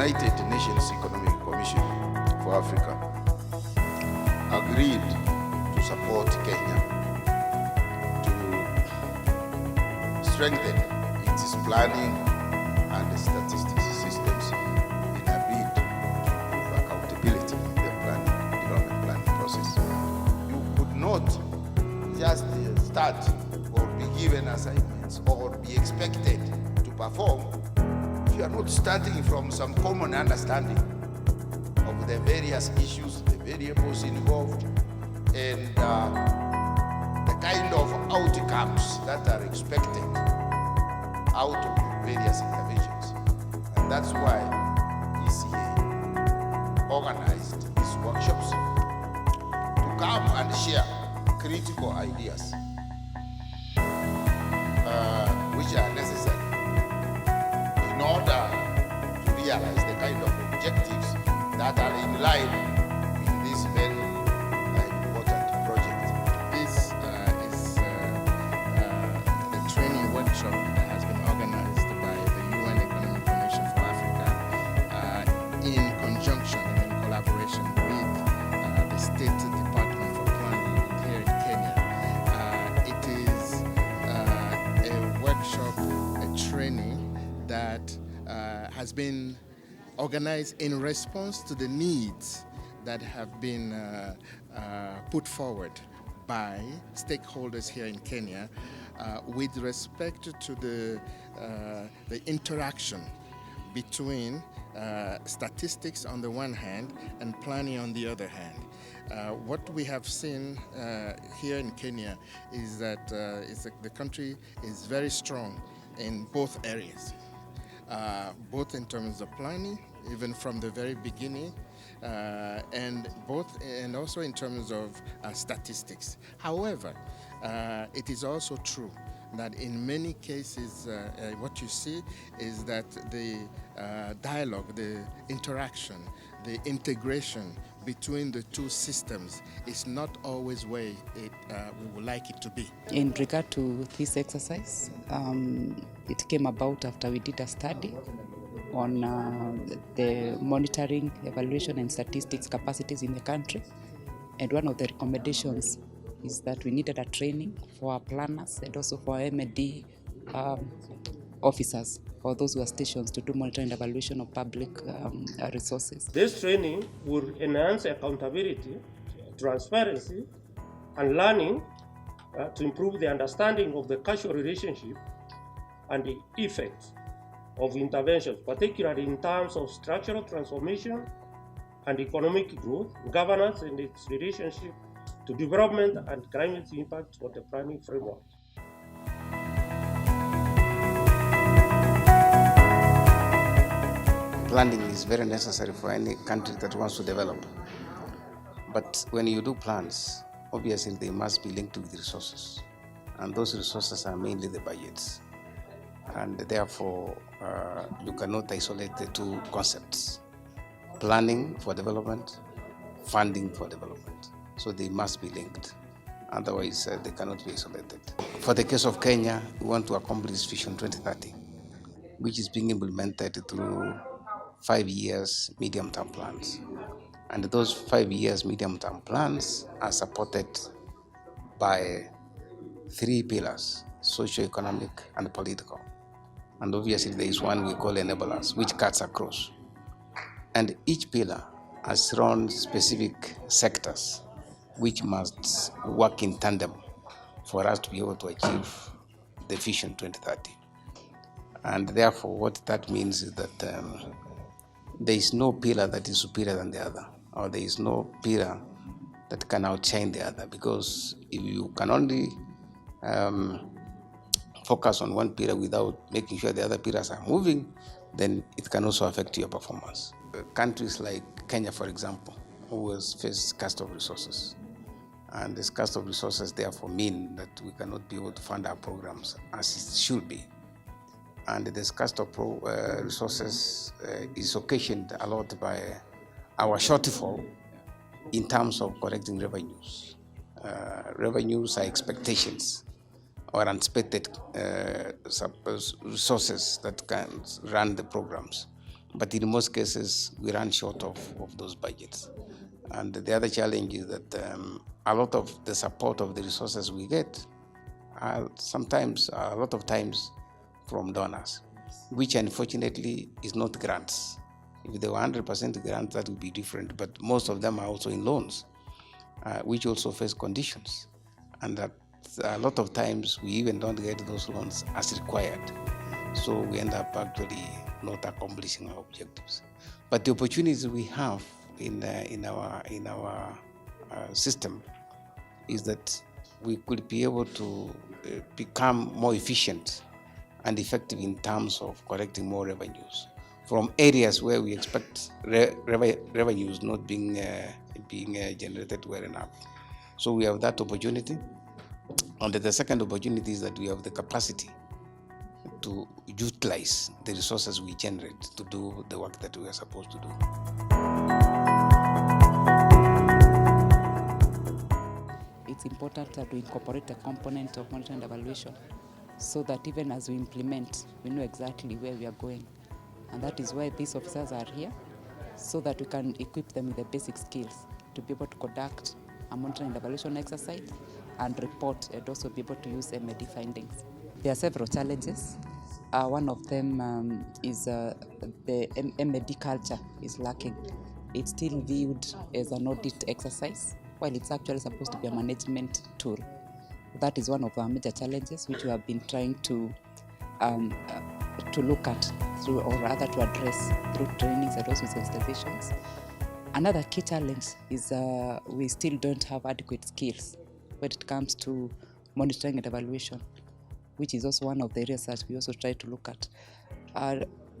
United Nations Economic Commission for Africa agreed to support Kenya to strengthen its planning and statistics systems in a bid to improve accountability in the development planning process. You could not just start or be given assignments or be expected to perform if you are not starting from some common understanding of the various issues, the variables involved, and the kind of outcomes that are expected out of various interventions. And that's why ECA organized these workshops to come and share critical ideas which are necessary in order to realize the kind of objectives that are in line with this very important project. This is a training workshop that has been organized by the UN Economic Commission for Africa in conjunction and in collaboration with the State Department for Planning here in Kenya. It is a workshop, a training that has been organized in response to the needs that have been put forward by stakeholders here in Kenya with respect to the interaction between statistics on the one hand and planning on the other hand. What we have seen here in Kenya is that the country is very strong in both areas. Both in terms of planning, even from the very beginning, and also in terms of statistics. However, it is also true that in many cases, what you see is that the dialogue, the interaction, the integration between the two systems is not always where we would like it to be. In regard to this exercise, it came about after we did a study on the monitoring, evaluation and statistics capacities in the country. And one of the recommendations is that we needed a training for our planners and also for M&D officers, for those who are stationed to do monitoring and evaluation of public resources. This training will enhance accountability, transparency, and learning to improve the understanding of the causal relationship and the effects of interventions, particularly in terms of structural transformation and economic growth, governance and its relationship to development and climate impact on the planning framework. Planning is very necessary for any country that wants to develop. But when you do plans, obviously they must be linked with resources. And those resources are mainly the budgets. And therefore, you cannot isolate the two concepts: planning for development, funding for development. So they must be linked. Otherwise, they cannot be isolated. For the case of Kenya, we want to accomplish Vision 2030, which is being implemented through 5 years medium-term plans. And those 5 years medium-term plans are supported by 3 pillars: socio-economic and political. And obviously there is one we call enablers, which cuts across. And each pillar has drawn specific sectors which must work in tandem for us to be able to achieve the Vision 2030. And therefore what that means is that there is no pillar that is superior than the other, or there is no pillar that can outshine the other, because if you can only focus on one pillar without making sure the other pillars are moving, then it can also affect your performance. Countries like Kenya, for example, always face scarcity of resources. And the scarcity of resources therefore mean that we cannot be able to fund our programs as it should be. And the scarcity of resources is occasioned a lot by our shortfall in terms of collecting revenues. Revenues are expectations or unexpected resources that can run the programs. But in most cases, we run short of those budgets. And the other challenge is that a lot of the support of the resources we get are sometimes, a lot of times, from donors, which unfortunately is not grants. If they were 100% grants, that would be different, but most of them are also in loans, which also face conditions. And that a lot of times we even don't get those loans as required. So we end up actually not accomplishing our objectives. But the opportunities we have in our system is that we could be able to become more efficient and effective in terms of collecting more revenues from areas where we expect revenues not being generated well enough. So we have that opportunity. And the second opportunity is that we have the capacity to utilize the resources we generate to do the work that we are supposed to do. It's important that we incorporate a component of monitoring and evaluation so that even as we implement, we know exactly where we are going. And that is why these officers are here, so that we can equip them with the basic skills to be able to conduct a monitoring and evaluation exercise and report, and also be able to use MAD findings. There are several challenges. One of them is the MAD culture is lacking. It's still viewed as an audit exercise, while it's actually supposed to be a management tool. That is one of our major challenges, which we have been trying to look at through, or rather to address through trainings and also sensitizations. Another key challenge is we still don't have adequate skills when it comes to monitoring and evaluation, which is also one of the areas that we also try to look at.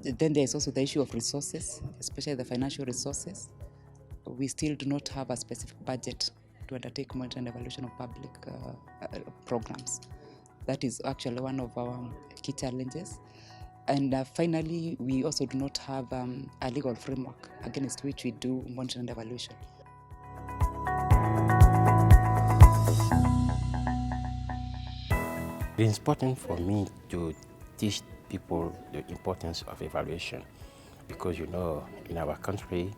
Then there is also the issue of resources, especially the financial resources. We still do not have a specific budget to undertake monitoring and evaluation of public programs. That is actually one of our key challenges. And finally, we also do not have a legal framework against which we do monitoring and evaluation. It is important for me to teach people the importance of evaluation because, you know, in our country,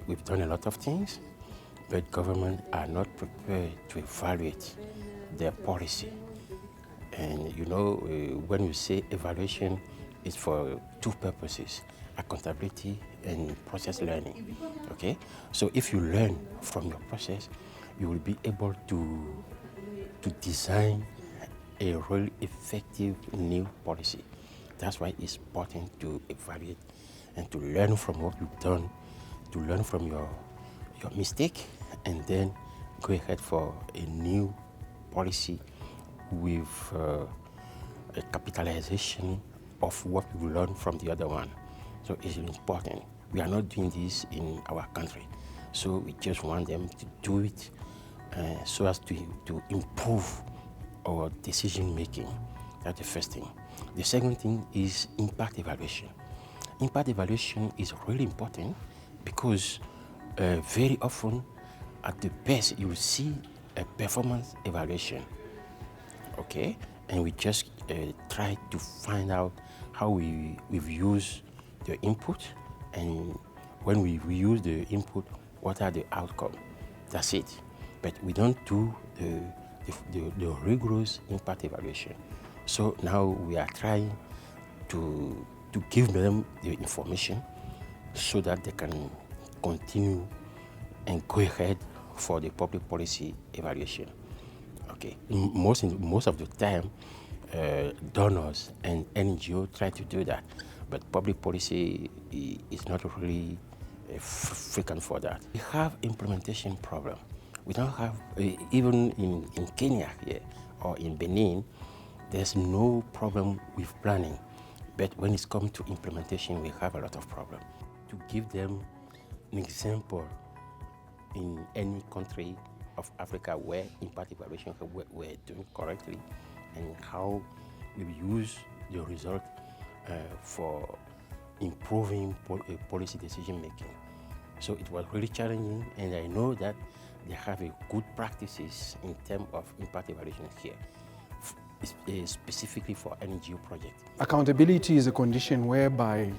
we've done a lot of things, but government are not prepared to evaluate their policy. And, you know, when you say evaluation, it's for two purposes, accountability and process learning, okay? So if you learn from your process, you will be able to design a really effective new policy. That's why it's important to evaluate and to learn from what you've done, to learn from your mistake, and then go ahead for a new policy with a capitalization of what we learned from the other one. So it's important. We are not doing this in our country. So we just want them to do it so as to improve our decision making. That's the first thing. The second thing is impact evaluation. Impact evaluation is really important because very often at the best you will see a performance evaluation, okay? And we just try to find out how we've used the input, and when we use the input, what are the outcomes? That's it. But we don't do the rigorous impact evaluation. So now we are trying to give them the information so that they can continue and go ahead for the public policy evaluation. Okay. Most of the time, donors and NGO try to do that, but public policy is not really frequent for that. We have implementation problem. We don't have, even in Kenya here or in Benin, there's no problem with planning. But when it's come to implementation, we have a lot of problem. To give them an example in any country of Africa where impact evaluation were doing correctly and how we use the result for improving policy decision making. So it was really challenging, and I know that they have a good practices in terms of impact evaluation here. specifically for NGO projects. Accountability is a condition whereby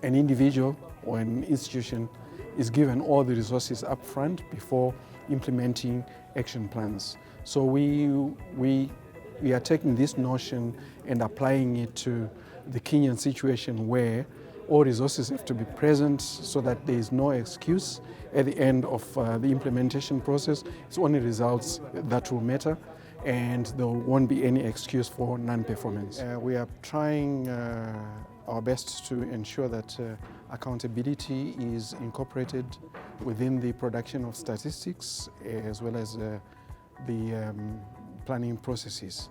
an individual or an institution is given all the resources up front before implementing action plans. So we are taking this notion and applying it to the Kenyan situation where all resources have to be present so that there is no excuse at the end of the implementation process. It's only results that will matter, and there won't be any excuse for non-performance. We are trying our best to ensure that accountability is incorporated within the production of statistics as well as the planning processes,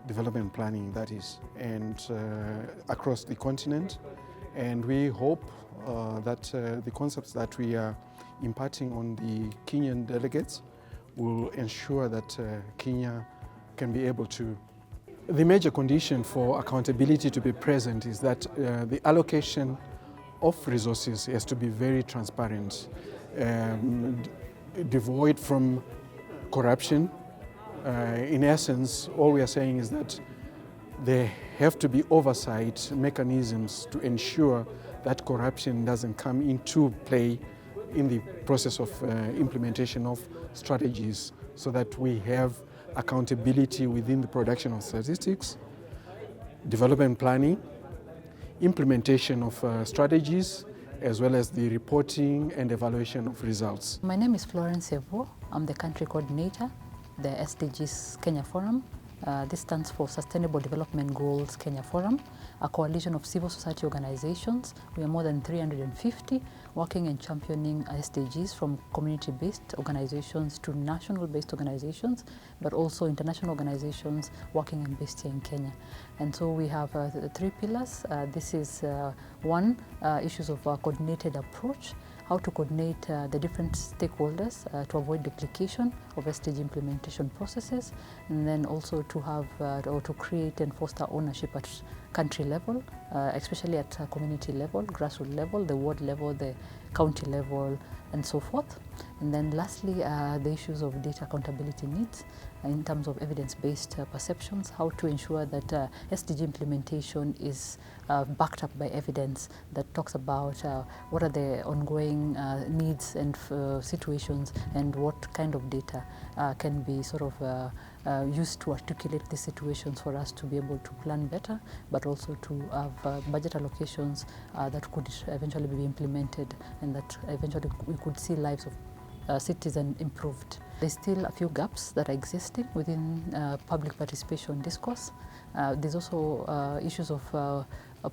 development planning that is, and across the continent. And we hope that the concepts that we are imparting on the Kenyan delegates will ensure that Kenya can be able to. The major condition for accountability to be present is that the allocation of resources has to be very transparent, devoid from corruption. In essence, all we are saying is that there have to be oversight mechanisms to ensure that corruption doesn't come into play in the process of implementation of strategies, so that we have accountability within the production of statistics, development planning, implementation of strategies, as well as the reporting and evaluation of results. My name is Florence Evo. I'm the country coordinator, the SDGs Kenya Forum. This stands for Sustainable Development Goals Kenya Forum, a coalition of civil society organizations. We are more than 350 working and championing SDGs, from community-based organizations to national-based organizations, but also international organizations working and based here in Kenya. And so we have 3 pillars. This is one, issues of coordinated approach, how to coordinate the different stakeholders to avoid duplication of SDG implementation processes, and then also to have or to create and foster ownership at country level, especially at community level, grassroots level, the ward level, the county level, and so forth. And then lastly, the issues of data accountability needs in terms of evidence-based perceptions, how to ensure that SDG implementation is backed up by evidence that talks about what are the ongoing needs and situations, and what kind of data can be sort of used to articulate these situations for us to be able to plan better, but also to have budget allocations that could eventually be implemented, and that eventually we could see lives of citizens improved. There's still a few gaps that are existing within public participation discourse. There's also issues of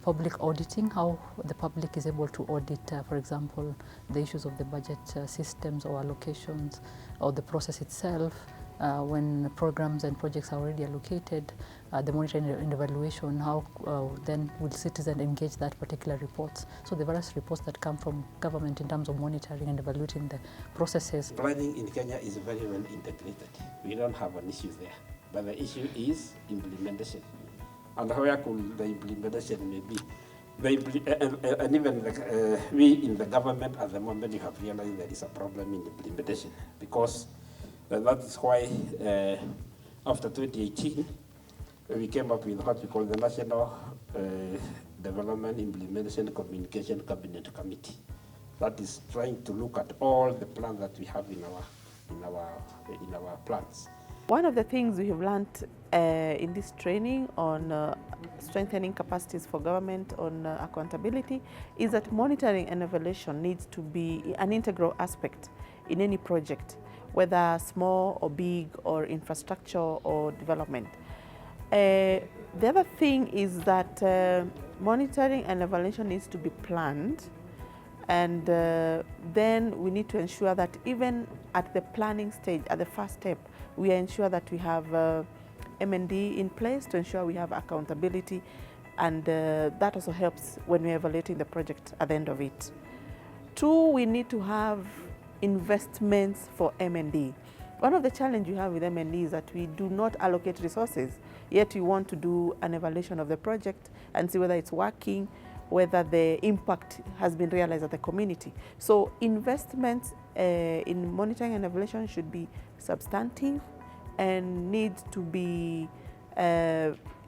public auditing, how the public is able to audit, for example, the issues of the budget systems or allocations, or the process itself. When programs and projects are already allocated, the monitoring and evaluation, how then will citizens engage that particular reports. So the various reports that come from government in terms of monitoring and evaluating the processes. Planning in Kenya is very well integrated. We don't have an issue there, but the issue is implementation. And where could the implementation may be? And even we in the government at the moment, you have realized there is a problem in implementation, because that is why after 2018, we came up with what we call the National Development Implementation Communication Cabinet Committee. That is trying to look at all the plans that we have in our plans. One of the things we have learned in this training on strengthening capacities for government on accountability is that monitoring and evaluation needs to be an integral aspect in any project, whether small or big, or infrastructure or development. The other thing is that monitoring and evaluation needs to be planned, and then we need to ensure that even at the planning stage, at the first step, we ensure that we have M&D in place to ensure we have accountability, and that also helps when we're evaluating the project at the end of it. 2, we need to have investments for M&D. One of the challenges you have with M&D is that we do not allocate resources, yet we want to do an evaluation of the project and see whether it's working, whether the impact has been realized at the community. So investments in monitoring and evaluation should be substantive and need to be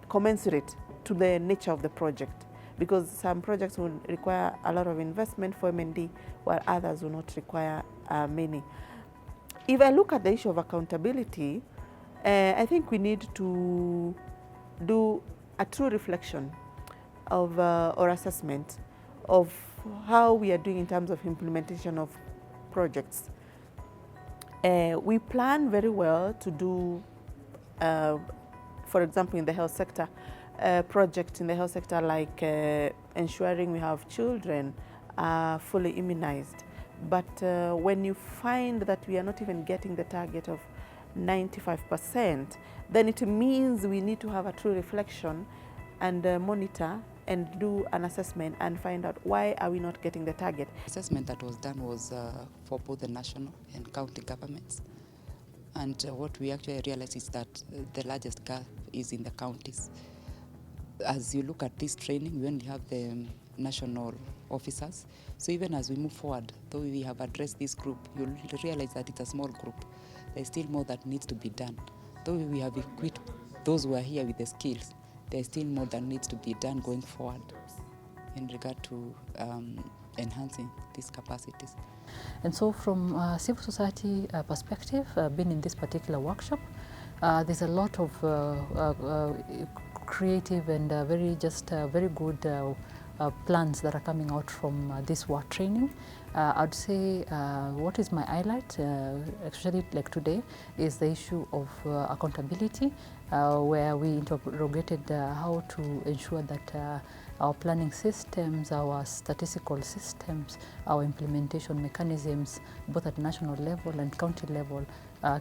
commensurate to the nature of the project, because some projects will require a lot of investment for M&D, while others will not require many. If I look at the issue of accountability, I think we need to do a true reflection of or assessment of how we are doing in terms of implementation of projects. We plan very well to do, for example, in the health sector, projects in the health sector like ensuring we have children fully immunized. But when you find that we are not even getting the target of 95%, then it means we need to have a true reflection and monitor and do an assessment and find out why are we not getting the target. Assessment that was done was for both the national and county governments. And what we actually realized is that the largest gap is in the counties. As you look at this training, we only have the national officers. So even as we move forward, though we have addressed this group, you'll realize that it's a small group. There's still more that needs to be done. Though we have equipped those who are here with the skills, there's still more that needs to be done going forward in regard to enhancing these capacities. And so from a civil society perspective, being in this particular workshop, there's a lot of creative and very good plans that are coming out from this work training. I'd say what is my highlight, actually like today, is the issue of accountability, where we interrogated how to ensure that our planning systems, our statistical systems, our implementation mechanisms, both at national level and county level,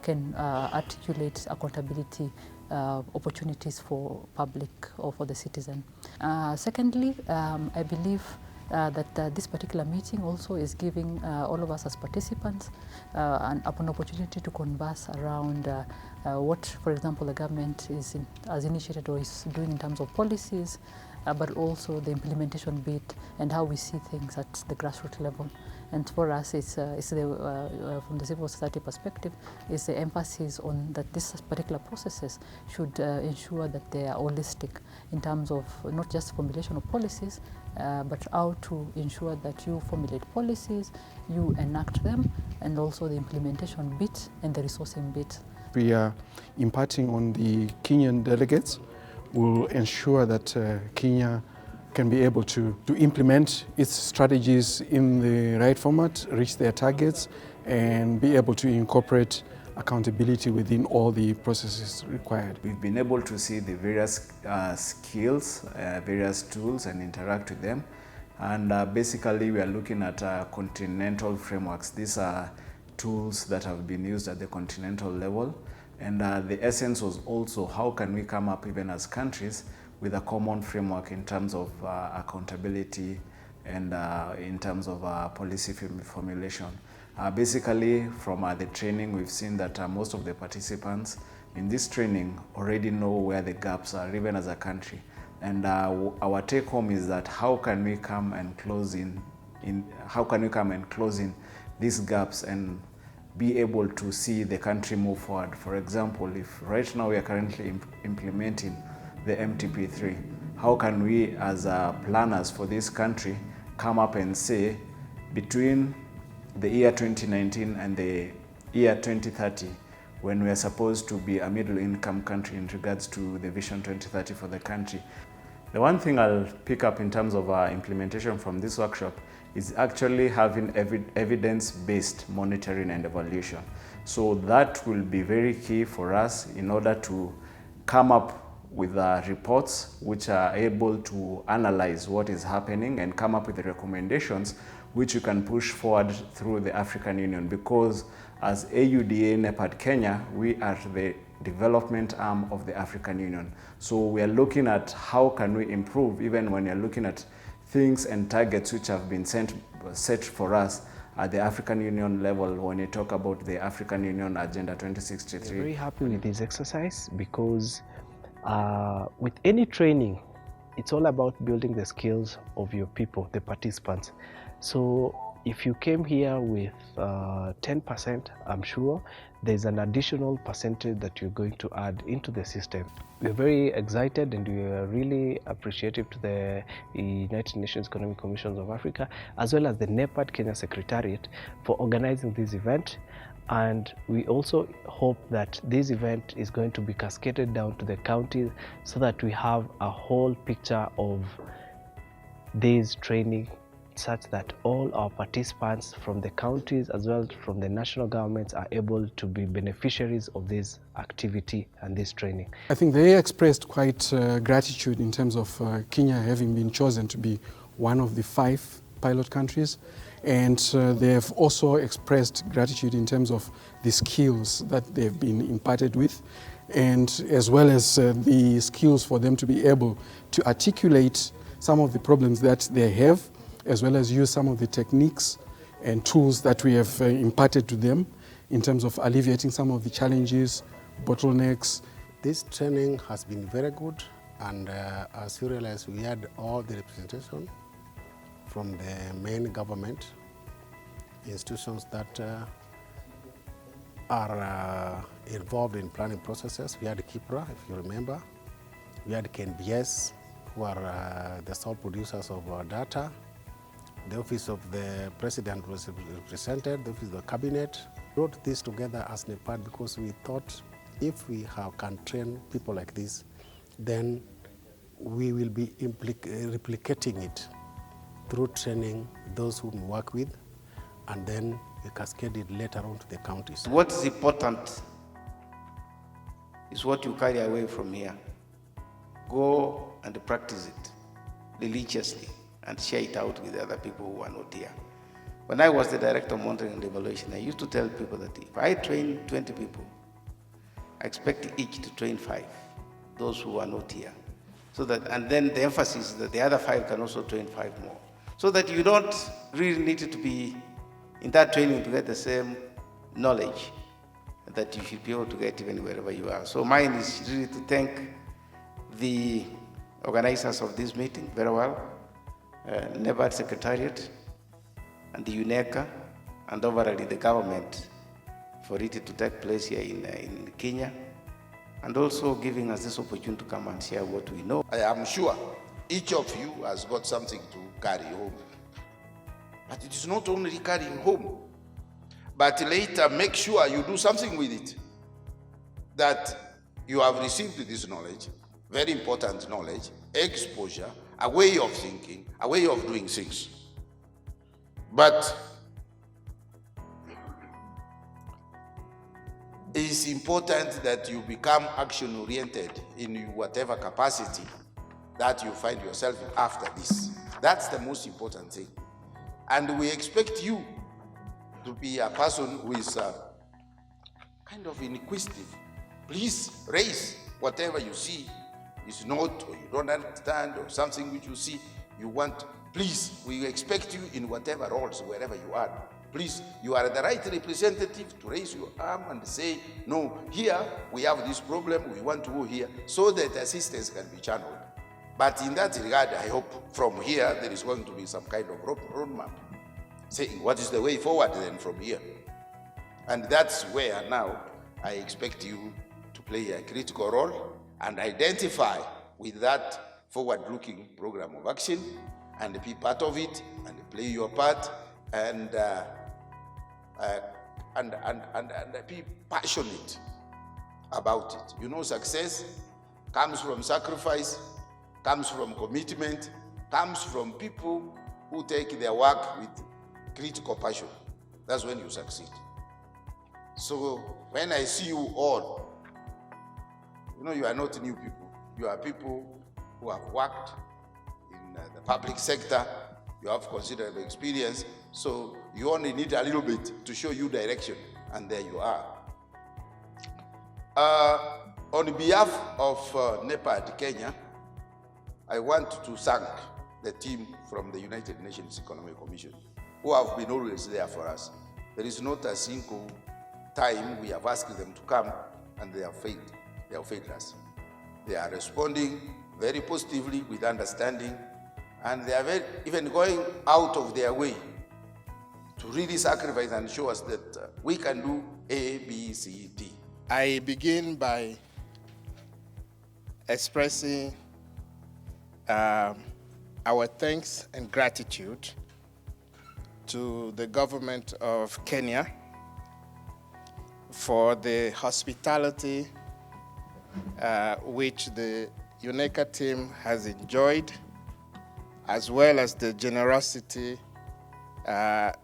can articulate accountability opportunities for public or for the citizen. Secondly, I believe that this particular meeting also is giving all of us as participants an opportunity to converse around what, for example, the government has initiated or is doing in terms of policies, but also the implementation bit and how we see things at the grassroots level. And for us, it's from the civil society perspective, is the emphasis on that these particular processes should ensure that they are holistic in terms of not just formulation of policies, but how to ensure that you formulate policies, you enact them, and also the implementation bit and the resourcing bit. We are imparting on the Kenyan delegates. Will ensure that Kenya can be able to implement its strategies in the right format, reach their targets, and be able to incorporate accountability within all the processes required. We've been able to see the various skills, various tools, and interact with them. And basically, we are looking at continental frameworks. These are tools that have been used at the continental level. And the essence was also how can we come up even as countries with a common framework in terms of accountability and in terms of policy formulation. Basically, from the training, we've seen that most of the participants in this training already know where the gaps are, even as a country. And our take home is that how can we come and close in these gaps and be able to see the country move forward. For example, if right now we are currently implementing the MTP3, how can we as planners for this country come up and say between the year 2019 and the year 2030, when we are supposed to be a middle income country in regards to the Vision 2030 for the country. The one thing I'll pick up in terms of implementation from this workshop is actually having evidence-based monitoring and evaluation. So that will be very key for us in order to come up with reports which are able to analyze what is happening and come up with the recommendations which you can push forward through the African Union, because as AUDA NEPAD Kenya, we are the development arm of the African Union. So we are looking at how can we improve, even when you're looking at things and targets which have been set for us at the African Union level when you talk about the African Union Agenda 2063. I'm very happy with this exercise because with any training, it's all about building the skills of your people, the participants. So if you came here with 10%, I'm sure there's an additional percentage that you're going to add into the system. We're very excited and we are really appreciative to the United Nations Economic Commission of Africa, as well as the NEPAD Kenya Secretariat for organizing this event. And we also hope that this event is going to be cascaded down to the counties so that we have a whole picture of this training, such that all our participants from the counties as well as from the national governments are able to be beneficiaries of this activity and this training. I think they expressed quite gratitude in terms of Kenya having been chosen to be one of the 5 pilot countries, and they have also expressed gratitude in terms of the skills that they've been imparted with, and as well as the skills for them to be able to articulate some of the problems that they have, as well as use some of the techniques and tools that we have imparted to them in terms of alleviating some of the challenges, bottlenecks. This training has been very good, and as you realize, we had all the representation from the main government institutions that are involved in planning processes. We had Kipra, if you remember. We had KNBS, who are the sole producers of data. The Office of the President was represented, the Office of the Cabinet. We wrote this together as NEPAD because we thought if we can train people like this, then we will be replicating it through training those whom we work with, and then we cascade it later on to the counties. What is important is what you carry away from here. Go and practice it religiously and share it out with other people who are not here. When I was the director of monitoring and evaluation, I used to tell people that if I train 20 people, I expect each to train 5, those who are not here. So that, and then the emphasis is that the other 5 can also train 5 more. So that you don't really need to be in that training to get the same knowledge that you should be able to get even wherever you are. So mine is really to thank the organizers of this meeting very well, NEPAD Secretariat, and the UNECA, and overall the government for it to take place here in Kenya, and also giving us this opportunity to come and share what we know. I am sure each of you has got something to carry home. But it is not only carrying home, but later make sure you do something with it. That you have received this knowledge, very important knowledge, exposure, a way of thinking, a way of doing things. But it's important that you become action-oriented in whatever capacity that you find yourself in after this. That's the most important thing. And we expect you to be a person who is kind of inquisitive. Please raise whatever you see is not, or you don't understand, or something which you see you want. Please, we expect you in whatever roles, wherever you are. Please, you are the right representative to raise your arm and say, no, here we have this problem, we want to go here, so that assistance can be channeled. But in that regard, I hope from here there is going to be some kind of roadmap, saying what is the way forward then from here. And that's where now I expect you to play a critical role and identify with that forward-looking program of action and be part of it and play your part and be passionate about it. You know, success comes from sacrifice, comes from commitment, comes from people who take their work with critical passion. That's when you succeed. So when I see you all, you know, you are not new people. You are people who have worked in the public sector. You have considerable experience. So you only need a little bit to show you direction, and there you are. On behalf of NEPAD Kenya, I want to thank the team from the United Nations Economic Commission who have been always there for us. There is not a single time we have asked them to come and they have failed. They have failed us. They are responding very positively with understanding, and they are even going out of their way to really sacrifice and show us that we can do A, B, C, D. I begin by expressing our thanks and gratitude to the government of Kenya for the hospitality which the UNECA team has enjoyed, as well as the generosity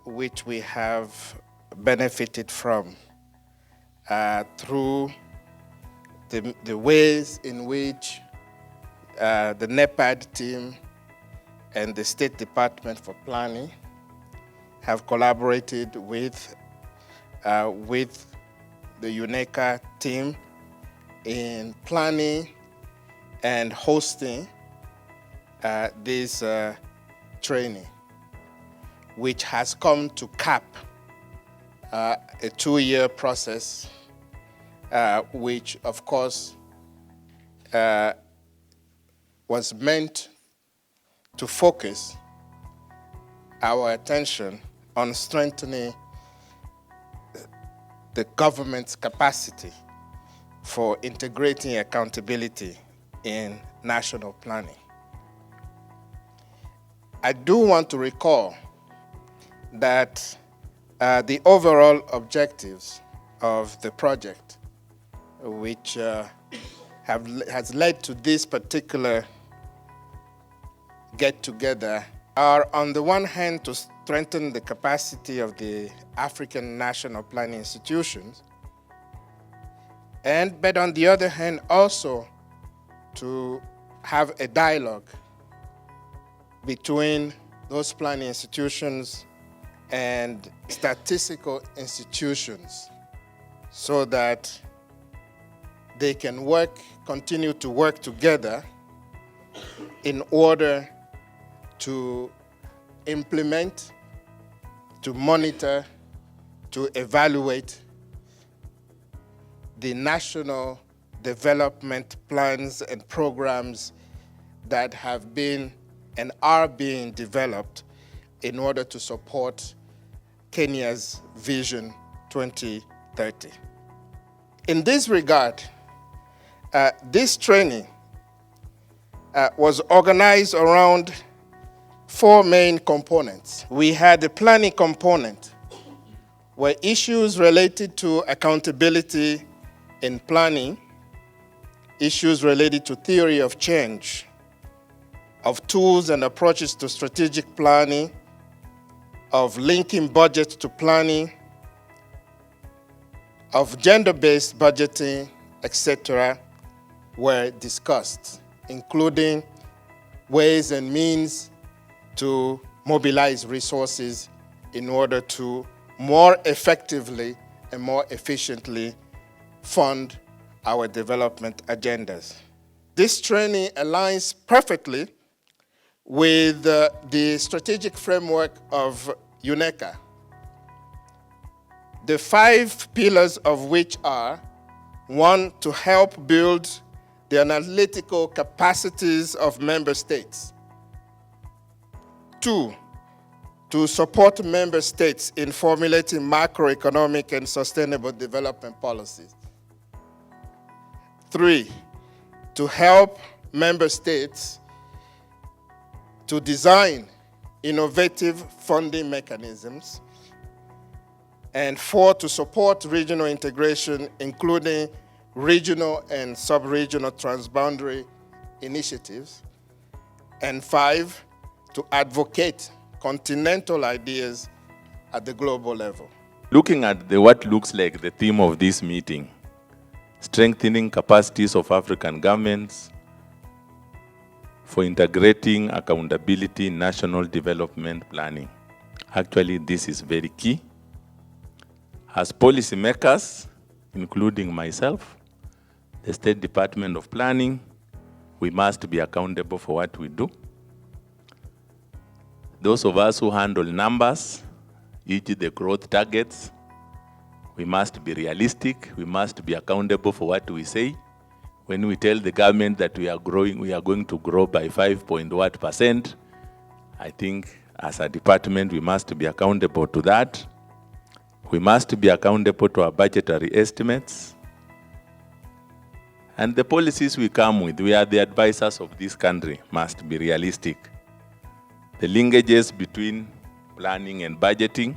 which we have benefited from through the ways in which the NEPAD team and the State Department for Planning have collaborated with the UNECA team in planning and hosting this training, which has come to cap a 2-year process, which of course was meant to focus our attention on strengthening the government's capacity for integrating accountability in national planning. I do want to recall that the overall objectives of the project, which has led to this particular get-together, are on the one hand to strengthen the capacity of the African national planning institutions, but on the other hand also to have a dialogue between those planning institutions and statistical institutions so that they can continue to work together in order to implement, to monitor, to evaluate the national development plans and programs that have been and are being developed in order to support Kenya's Vision 2030. In this regard, this training was organized around 4 main components. We had the planning component, where issues related to accountability in planning, issues related to theory of change, of tools and approaches to strategic planning, of linking budget to planning, of gender-based budgeting, etc., were discussed, including ways and means to mobilize resources in order to more effectively and more efficiently fund our development agendas. This training aligns perfectly with the strategic framework of UNECA, the 5 pillars of which are: 1, to help build the analytical capacities of member states; 2, to support member states in formulating macroeconomic and sustainable development policies; 3, to help member states to design innovative funding mechanisms; and 4, to support regional integration, including regional and sub-regional transboundary initiatives; and 5, to advocate continental ideas at the global level. Looking at what looks like the theme of this meeting, strengthening capacities of African governments for integrating accountability in national development planning. Actually, this is very key. As policymakers, including myself, the State Department of Planning, we must be accountable for what we do. Those of us who handle numbers, e.g. the growth targets, we must be realistic, we must be accountable for what we say. When we tell the government that we are going to grow by 5.1%, I think as a department, we must be accountable to that. We must be accountable to our budgetary estimates. And the policies we come with, we are the advisors of this country, must be realistic. The linkages between planning and budgeting,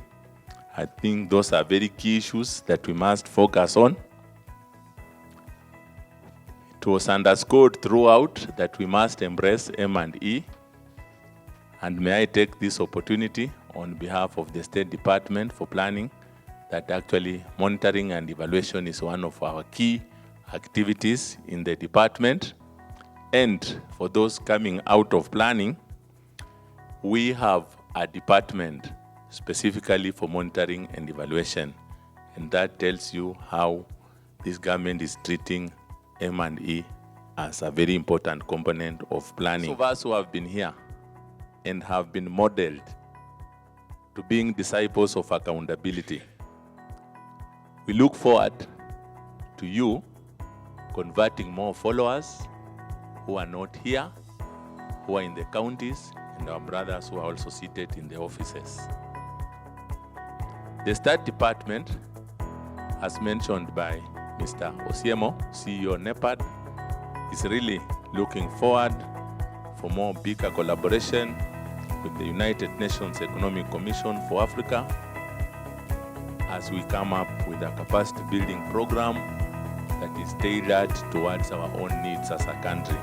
I think those are very key issues that we must focus on. It was underscored throughout that we must embrace M&E. And may I take this opportunity on behalf of the State Department for Planning that actually monitoring and evaluation is one of our key activities in the department. And for those coming out of planning, we have a department specifically for monitoring and evaluation. And that tells you how this government is treating M&E as a very important component of planning. Those of us who have been here and have been modeled to being disciples of accountability, we look forward to you converting more followers who are not here, who are in the counties, and our brothers who are also seated in the offices. The State Department, as mentioned by Mr. Osiemo, CEO NEPAD, is really looking forward for more bigger collaboration with the United Nations Economic Commission for Africa as we come up with a capacity building program that is tailored towards our own needs as a country.